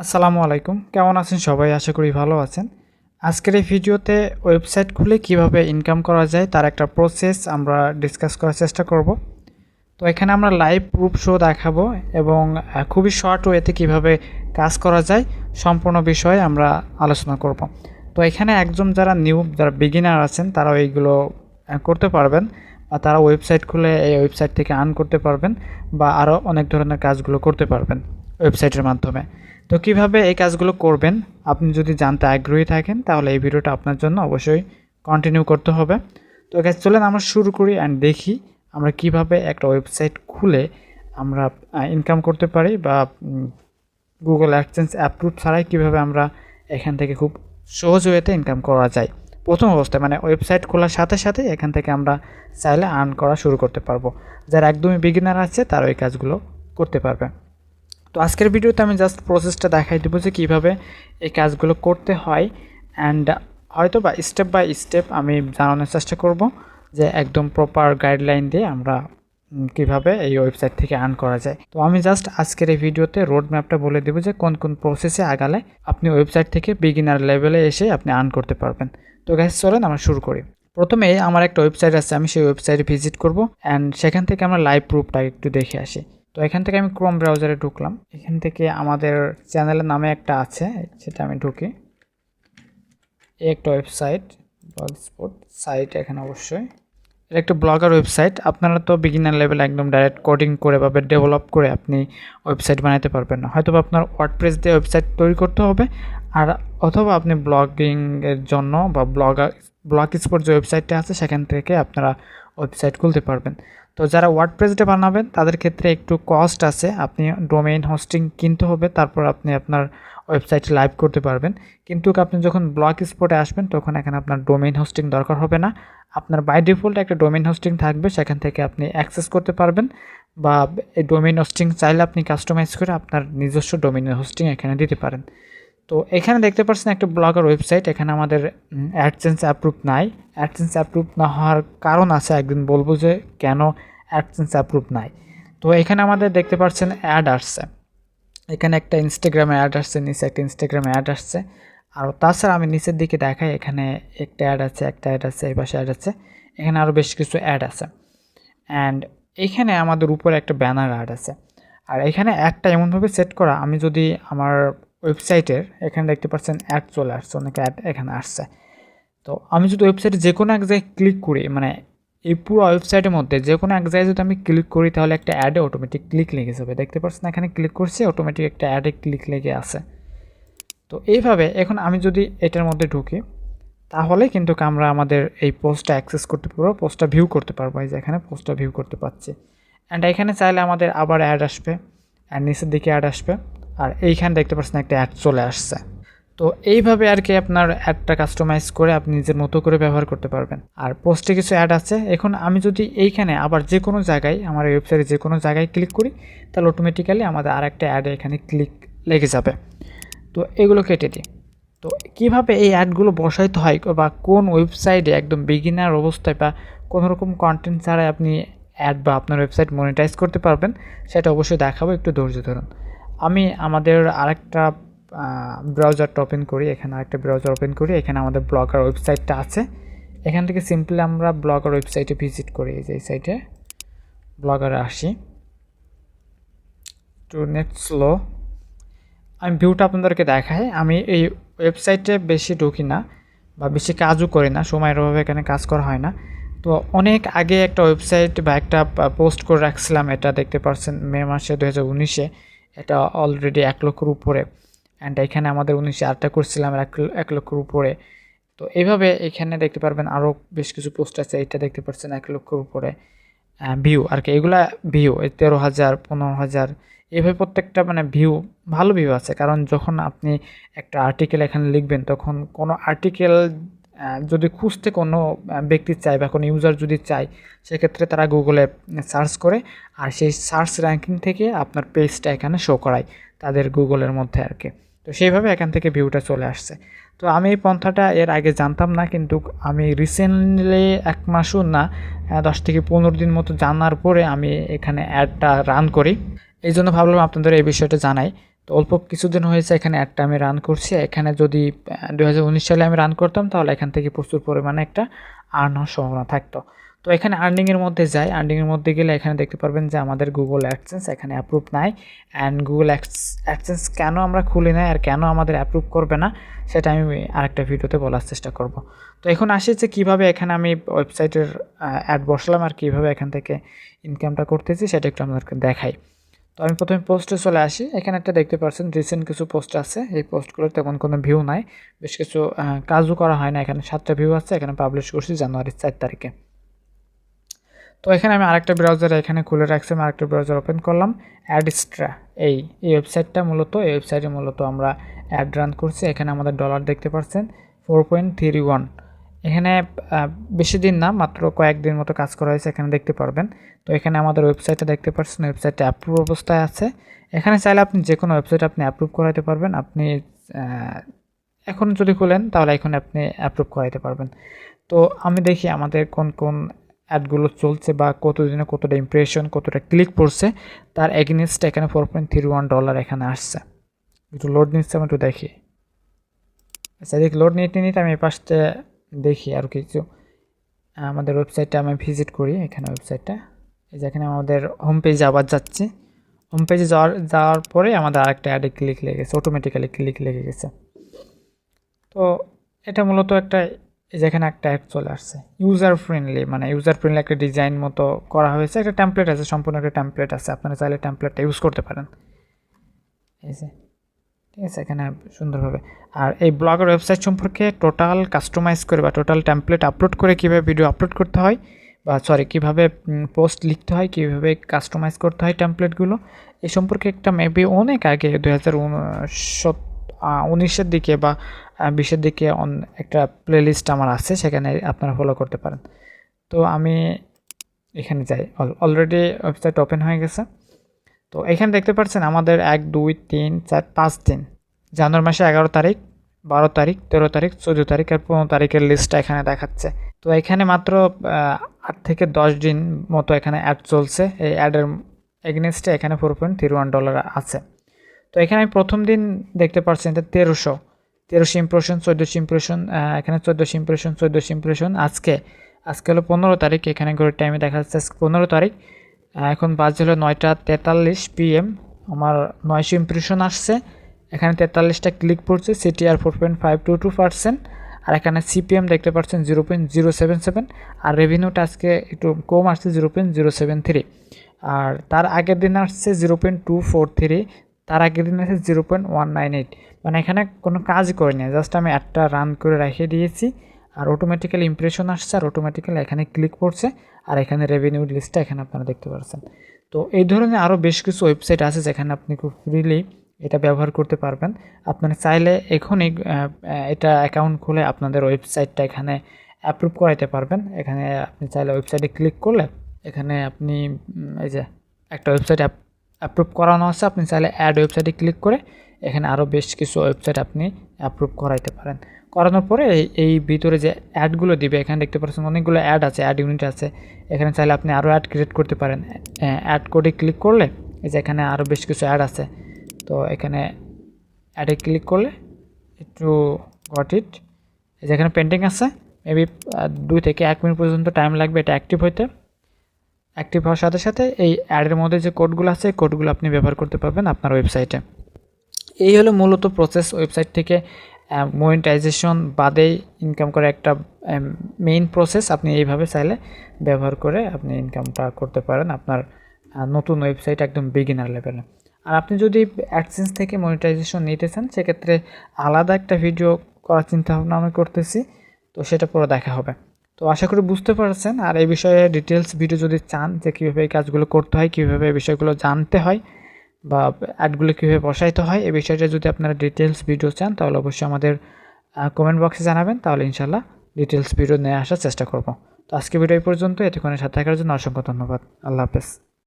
আসসালামু আলাইকুম, কেমন আছেন সবাই? আশা করি ভালো আছেন। আজকের এই ভিডিওতে ওয়েবসাইট খুলে কিভাবে ইনকাম করা যায় তার একটা প্রসেস আমরা ডিসকাস করার চেষ্টা করব। তো এখানে আমরা লাইভ প্রুফ শো দেখাবো এবং খুবই শর্ট ওয়েতে কিভাবে কাজ করা যায় সম্পূর্ণ বিষয়ে আমরা আলোচনা করব। তো এখানে যারা যারা বিগিনার আছেন তারাও এইগুলো করতে পারবেন, বা তারা ওয়েবসাইট খুলে এই ওয়েবসাইট থেকে আর্ন করতে পারবেন, বা আরও অনেক ধরনের কাজগুলো করতে পারবেন ওয়েবসাইটের মাধ্যমে। তো কিভাবে এই কাজগুলো করবেন আপনি যদি জানতে আগ্রহী থাকেন তাহলে এই ভিডিওটা আপনার জন্য অবশ্যই কন্টিনিউ করতে হবে। তো গাইস, চলেন আমরা শুরু করি অ্যান্ড দেখি আমরা কিভাবে একটা ওয়েবসাইট খুলে আমরা ইনকাম করতে পারি, বা গুগল অ্যাডসেন্স অ্যাপ্রুভ ছাড়াই কিভাবে আমরা এখান থেকে খুব সহজ ওয়েতে ইনকাম করা যায়। প্রথম অবস্থায় মানে ওয়েবসাইট খোলার সাথে সাথে এখান থেকে আমরা চাইলে আর্ন করা শুরু করতে পারবো। যারা একদমই বিগিনার আছে তারা ওই কাজগুলো করতে পারবে। তো আজকের ভিডিওতে আমি জাস্ট প্রসেসটা দেখাই দেবো যে কীভাবে এই কাজগুলো করতে হয়, অ্যান্ড হয়তো বা স্টেপ বাই স্টেপ আমি জানানোর চেষ্টা করব যে একদম প্রপার গাইডলাইন দিয়ে আমরা কিভাবে এই ওয়েবসাইট থেকে আর্ন করা যায়। তো আমি জাস্ট আজকের এই ভিডিওতে রোড ম্যাপটা বলে দেবো যে কোন কোন প্রসেসে আগালে আপনি ওয়েবসাইট থেকে বিগিনার লেভেলে এসে আপনি আর্ন করতে পারবেন। তো গাইস, চলেন আমরা শুরু করি। প্রথমে আমার একটা ওয়েবসাইট আছে, আমি সেই ওয়েবসাইটে ভিজিট করব অ্যান্ড সেখান থেকে আমরা লাইভ প্রুফটা একটু দেখে আসি। তো এখান থেকে আমি ক্রোম ব্রাউজারে ঢুকলাম। এখান থেকে আমাদের চ্যানেলের নামে একটা আছে, সেটা আমি ঢুকি। এই একটা ওয়েবসাইট, ব্লগ স্পট সাইট। এখানে অবশ্যই এটা একটা ব্লগার ওয়েবসাইট। আপনারা তো বিগিনার লেভেল একদম ডাইরেক্ট কোডিং করে বা ডেভেলপ করে আপনি ওয়েবসাইট বানাতে পারবেন না। হয়তো আপনার ওয়ার্ডপ্রেস দিয়ে ওয়েবসাইট তৈরি করতে হবে, আর অথবা আপনি ব্লগিংয়ের জন্য বা ব্লগ স্পট যে ওয়েবসাইটটা আছে সেখান থেকে আপনারা ওয়েবসাইট খুলতে পারবেন। তো যারা ওয়ার্ডপ্রেসে বানাবেন তাদের ক্ষেত্রে একটু কস্ট আছে, আপনি ডোমেইন হোস্টিং কিনতে হবে, তারপর আপনি আপনার ওয়েবসাইট লাইভ করতে পারবেন। কিন্তু আপনি যখন ব্লগ স্পটে আসবেন তখন এখানে আপনার ডোমেইন হোস্টিং দরকার হবে না। আপনার বাই ডিফল্ট একটা ডোমেইন হোস্টিং থাকবে, সেখান থেকে আপনি অ্যাক্সেস করতে পারবেন, বা এই ডোমেইন হোস্টিং চাইলে আপনি কাস্টমাইজ করে আপনার নিজস্ব ডোমেইন হোস্টিং এখানে দিতে পারেন। তো এখানে দেখতে পাচ্ছেন একটা ব্লগার ওয়েবসাইট। এখানে আমাদের অ্যাডসেন্স অ্যাপ্রুভ নাই। অ্যাডসেন্স অ্যাপ্রুভ না হওয়ার কারণ আছে, একদিন বলবো যে কেন অ্যাডসেন্স অ্যাপ্রুভ নাই। তো এখানে আমাদের দেখতে পাচ্ছেন অ্যাড আসছে, এখানে একটা ইনস্টাগ্রামে অ্যাড আসছে, নিচে একটা ইনস্টাগ্রামে অ্যাড আসছে। আর তাছাড়া আমি নিচের দিকে দেখাই, এখানে একটা অ্যাড আছে, একটা অ্যাড আছে, এই পাশে অ্যাড আছে, এখানে আরও বেশ কিছু অ্যাড আছে। অ্যান্ড এখানে আমাদের উপরে একটা ব্যানার অ্যাড আছে। আর এখানে অ্যাডটা এমনভাবে সেট করা, আমি যদি আমার ওয়েবসাইটের এখানে দেখতে পাচ্ছেন অ্যাড চলে আসছে, অনেক অ্যাড এখানে আসছে। তো আমি যদি ওয়েবসাইটে যে কোনো এক জায়গায় ক্লিক করি, মানে এই পুরো ওয়েবসাইটের মধ্যে যে কোনো এক জায়গায় যদি আমি ক্লিক করি তাহলে একটা অ্যাডে অটোমেটিক ক্লিক লেগে যাবে। দেখতে পাচ্ছেন এখানে ক্লিক করছি, অটোমেটিক একটা অ্যাডে ক্লিক লেগে আছে। তো এইভাবে এখন আমি যদি এটার মধ্যে ঢুকি তাহলে কিন্তু আমরা আমাদের এই পোস্টটা অ্যাক্সেস করতে পারবো, পোস্টটা ভিউ করতে পারবো। এই যে এখানে পোস্টটা ভিউ করতে পারছি। অ্যান্ড এখানে চাইলে আমাদের আবার অ্যাড আসবে, অ্যান্ড নিচের দিকে অ্যাড আসবে, আর এইখানে দেখতে পাচ্ছেন একটা অ্যাড চলে আসছে। তো এইভাবে আর কি আপনার অ্যাডটা কাস্টমাইজ করে আপনি নিজের মতো করে ব্যবহার করতে পারবেন। আর পোস্টে কিছু অ্যাড আছে। এখন আমি যদি এইখানে আবার যে কোনো জায়গায় আমার ওয়েবসাইটে যে কোনো জায়গায় ক্লিক করি তাহলে অটোমেটিক্যালি আমাদের আরেকটা অ্যাডে এখানে ক্লিক লেগে যাবে। তো এগুলো কেটে দিই। তো কীভাবে এই অ্যাডগুলো বসাইতে হয়, বা কোন ওয়েবসাইটে একদম বিগিনার অবস্থায় বা কোনো রকম কন্টেন্ট ছাড়াই আপনি অ্যাড বা আপনার ওয়েবসাইট মনিটাইজ করতে পারবেন সেটা অবশ্যই দেখাবো, একটু ধৈর্য ধরুন। আমি আমাদের আরেকটা ব্রাউজারটা ওপেন করি, এখানে আরেকটা ব্রাউজার ওপেন করি, এখানে আমাদের ব্লগার ওয়েবসাইটটা আছে। এখান থেকে সিম্পলি আমরা ব্লগার ওয়েবসাইটে ভিজিট করি, এই যে এই সাইটে ব্লগারে আসি। টু নেট স্লো, আমি ভিউটা আপনাদেরকে দেখাই। আমি এই ওয়েবসাইটে বেশি ঢুকি না বা বেশি কাজও করি না, সময়ের অভাবে এখানে কাজ করা হয় না। তো অনেক আগে একটা ওয়েবসাইট বা একটা পোস্ট করে রাখছিলাম, এটা দেখতে পাচ্ছেন মে মাসে 2019-এ, এটা অলরেডি 1 লক্ষের উপরে। অ্যান্ড এখানে আমাদের 19-এ আরেকটা করছিলাম 1 লক্ষের উপরে। তো এইভাবে এখানে দেখতে পারবেন আরও বেশ কিছু পোস্ট আছে, এটা দেখতে পাচ্ছেন 1 লক্ষের উপরে ভিউ আর কি। এগুলা ভিউ 13,000, 15,000, এভাবে প্রত্যেকটা মানে ভিউ, ভালো ভিউ আছে। কারণ যখন আপনি একটা আর্টিকেল এখানে লিখবেন তখন কোনো আর্টিকেল যদি খুঁজতে কোনো ব্যক্তি চায় বা কোনো ইউজার যদি চায়, সেক্ষেত্রে তারা গুগলে সার্চ করে, আর সেই সার্চ র্যাঙ্কিং থেকে আপনার পেজটা এখানে শো করায় তাদের গুগলের মধ্যে আর কি। তো সেইভাবে এখান থেকে ভিউটা চলে আসছে। তো আমি এই পন্থাটা এর আগে জানতাম না, কিন্তু আমি রিসেন্টলি 1 মাসও না, 10 থেকে 15 দিন মতো জানার পরে আমি এখানে অ্যাডটা রান করি। এই জন্য ভাবলাম আপনাদের এই বিষয়টা জানাই। তো অল্প কিছুদিন হয়েছে এখানে অ্যাডটা আমি রান করছি। এখানে যদি 2019 সালে আমি রান করতাম তাহলে এখান থেকে প্রচুর পরিমাণে একটা আর্ন হওয়ার সম্ভাবনা থাকতো। তো এখানে আর্নিংয়ের মধ্যে যাই, আর্নিংয়ের মধ্যে গেলে এখানে দেখতে পারবেন যে আমাদের গুগল অ্যাডসেন্স এখানে অ্যাপ্রুভ নাই। অ্যান্ড গুগল অ্যাডসেন্স কেন আমরা খুলি নাই আর কেন আমাদের অ্যাপ্রুভ করবে না সেটা আমি আরেকটা ভিডিওতে বলার চেষ্টা করব। তো এখন আসি যে কীভাবে এখানে আমি ওয়েবসাইটের অ্যাড বসালাম আর কীভাবে এখান থেকে ইনকামটা করতেছি সেটা একটু আমাদেরকে দেখাই। তো আমি প্রথমে পোস্টে চলে আসি। এখানে একটা দেখতে পাচ্ছেন রিসেন্ট কিছু পোস্ট আছে, এই পোস্টগুলোর তেমন কোনো ভিউ নাই, বেশ কিছু কাজও করা হয় না। এখানে 7টা ভিউ আছে, এখানে পাবলিশ করছি জানুয়ারি 4 তারিখে। তো এখানে আমি আরেকটা ব্রাউজার এখানে খুলে রাখছি, আমি আরেকটা ব্রাউজার ওপেন করলাম। অ্যাডস্ট্রা এই ওয়েবসাইটটা মূলত এই ওয়েবসাইটে মূলত আমরা অ্যাড রান করছি। এখানে আমাদের ডলার দেখতে পাচ্ছেন 4.31। এখানে বেশি দিন না, মাত্র কয়েকদিন মতো কাজ করা হয়েছে, এখানে দেখতে পারবেন। তো এখানে আমাদের ওয়েবসাইটটা দেখতে পাচ্ছেন, ওয়েবসাইটটা অ্যাপ্রুভ অবস্থায় আছে। এখানে চাইলে আপনি যে কোনো ওয়েবসাইট আপনি অ্যাপ্রুভ করাতে পারবেন। আপনি এখন যদি খুলেন তাহলে এখন আপনি অ্যাপ্রুভ করাইতে পারবেন। তো আমি দেখি আমাদের কোন কোন অ্যাডগুলো চলছে বা কতদিনে কতটা ইমপ্রেশন কতটা ক্লিক পড়ছে তার এগেনিস্টে এখানে $4.31 এখানে আসছে। একটু লোড নিচ্ছে, আমি একটু দেখি। আচ্ছা দেখি লোড নিতে নিতে আমি এই পাশে দেখি আর কিছু। আমাদের ওয়েবসাইটটা আমি ভিজিট করি, এখানে ওয়েবসাইটটা এই যে এখানে আমাদের হোম পেজে আবার যাচ্ছি। হোম পেজে যাওয়ার পরে আমাদের আরেকটা অ্যাডে ক্লিক লেগে গেছে, অটোমেটিক্যালি ক্লিক লেগে গেছে। তো এটা মূলত একটা যেখানে একটা অ্যাড চলে আসছে ইউজার ফ্রেন্ডলি, মানে ইউজার ফ্রেন্ডলি একটা ডিজাইন মতো করা হয়েছে, একটা টেমপ্লেট আছে, সম্পূর্ণ একটা টেমপ্লেট আছে, আপনারা চাইলে টেমপ্লেটটা ইউজ করতে পারেন। এই যে ঠিক আছে, এখানে সুন্দরভাবে। আর এই ব্লগের ওয়েবসাইট সম্পর্কে টোটাল কাস্টমাইজ করে বা টোটাল টেমপ্লেট আপলোড করে কীভাবে ভিডিও আপলোড করতে হয় বা কীভাবে পোস্ট লিখতে হয়, কীভাবে কাস্টমাইজ করতে হয় টেমপ্লেটগুলো, এই সম্পর্কে একটা মেবি অনেক আগে 2019-এর দিকে বা 20-এর দিকে একটা প্লেলিস্ট আমার আছে, সেখানে আপনারা ফলো করতে পারেন। তো আমি এখানে যাই, অলরেডি ওয়েবসাইট ওপেন হয়ে গেছে। তো এখানে দেখতে পাচ্ছেন আমাদের 1 2 3 4 5 দিন, জানুয়ারি মাসে 11 তারিখ 12 তারিখ 13 তারিখ 14 তারিখ আর 15 তারিখের লিস্টটা এখানে দেখাচ্ছে। তো এখানে মাত্র 8 থেকে 10 দিন মতো এখানে অ্যাড চলছে। এই অ্যাডের এগেনিস্টে এখানে $4.31 আছে। তো এখানে আমি প্রথম দিন দেখতে পাচ্ছেন এটা 1300 ইমপ্রেশন, 1400 ইমপ্রেশন, এখানে 1400 ইমপ্রেশন, 1400 ইমপ্রেশন। আজকে হলো 15 তারিখ, এখানে ঘড়ির টাইমে দেখা যাচ্ছে 15 তারিখ। এখন বাজে হলো 9:43 PM, আমার 900 ইমপ্রেশন আসছে। এখানে 43টা ক্লিক পড়ছে, সিটিআর 4.522%। আর এখানে সিপিএম দেখতে পাচ্ছেন 0.077। আর রেভিনিউটা আজকে একটু কম আসছে 0.073। আর তার আগের দিন আসছে 0.243, তার আগের দিন আসছে 0.198। মানে এখানে কোনো কাজই করিনি, জাস্ট আমি একটা রান করে রেখে দিয়েছি। আর অটোমেটিক্যালি ইমপ্রেশন আসছে, আর অটোমেটিক্যালি এখানে ক্লিক পড়ছে, আর এখানে রেভিনিউ লিস্টটা এখানে আপনারা দেখতে পাচ্ছেন। তো এই ধরনের আরও বেশ কিছু ওয়েবসাইট আছে যেখানে আপনি খুব ফ্রিলি এটা ব্যবহার করতে পারবেন। আপনারা চাইলে এখনই এটা অ্যাকাউন্ট খুলে আপনাদের ওয়েবসাইটটা এখানে অ্যাপ্রুভ করাইতে পারবেন। এখানে আপনি চাইলে ওয়েবসাইটে ক্লিক করলে এখানে আপনি এই যে একটা ওয়েবসাইট অ্যাপ্রুভ করানো আছে, আপনি চাইলে অ্যাড ওয়েবসাইটে ক্লিক করে এখানে আরও বেশ কিছু ওয়েবসাইট আপনি অ্যাপ্রুভ করাইতে পারেন। করানোর পরে এই ভিতরে যে অ্যাডগুলো দিবে এখানে দেখতে পাচ্ছেন অনেকগুলো অ্যাড আছে, অ্যাড ইউনিট আছে। এখানে চাইলে আপনি আরও অ্যাড ক্রিয়েট করতে পারেন। অ্যাড কোডে ক্লিক করলে এই যে এখানে আরও বেশ কিছু অ্যাড আছে। তো এখানে অ্যাডে ক্লিক করলে একটু গট ইট, এই যে এখানে পেন্টিং আছে, মেবি 2 থেকে 1 মিনিট পর্যন্ত টাইম লাগবে এটা অ্যাক্টিভ হইতে। অ্যাক্টিভ হওয়ার সাথে সাথে এই অ্যাডের মধ্যে যে কোডগুলো আছে কোডগুলো আপনি ব্যবহার করতে পারবেন আপনার ওয়েবসাইটে। এই হলো মূলত প্রসেস, ওয়েবসাইট থেকে মনিটাইজেশন বাদেই ইনকাম করে একটা মেইন প্রসেস। আপনি এইভাবে চাইলে ব্যবহার করে আপনি ইনকামটা করতে পারেন আপনার নতুন ওয়েবসাইট একদম বিগিনার লেভেলে। আর আপনি যদি অ্যাডসেন্স থেকে মনিটাইজেশন নিতে চান সেক্ষেত্রে আলাদা একটা ভিডিও করার চিন্তাভাবনা আমি করতেছি, তো সেটা পুরো দেখা হবে। তো আশা করি বুঝতে পারছেন। আর এই বিষয়ে ডিটেলস ভিডিও যদি চান যে কীভাবে এই কাজগুলো করতে হয়, কীভাবে এই বিষয়গুলো জানতে হয় বা অ্যাডগুলো কীভাবে বসাইতে হয়, এই বিষয়টা যদি আপনারা ডিটেলস ভিডিও চান তাহলে অবশ্যই আমাদের কমেন্ট বক্সে জানাবেন, তাহলে ইনশাল্লাহ ডিটেলস ভিডিও নিয়ে আসার চেষ্টা করব। তো আজকে ভিডিও এই পর্যন্ত, এতক্ষণের সাথে থাকার জন্য অসংখ্য ধন্যবাদ। আল্লাহ হাফেজ।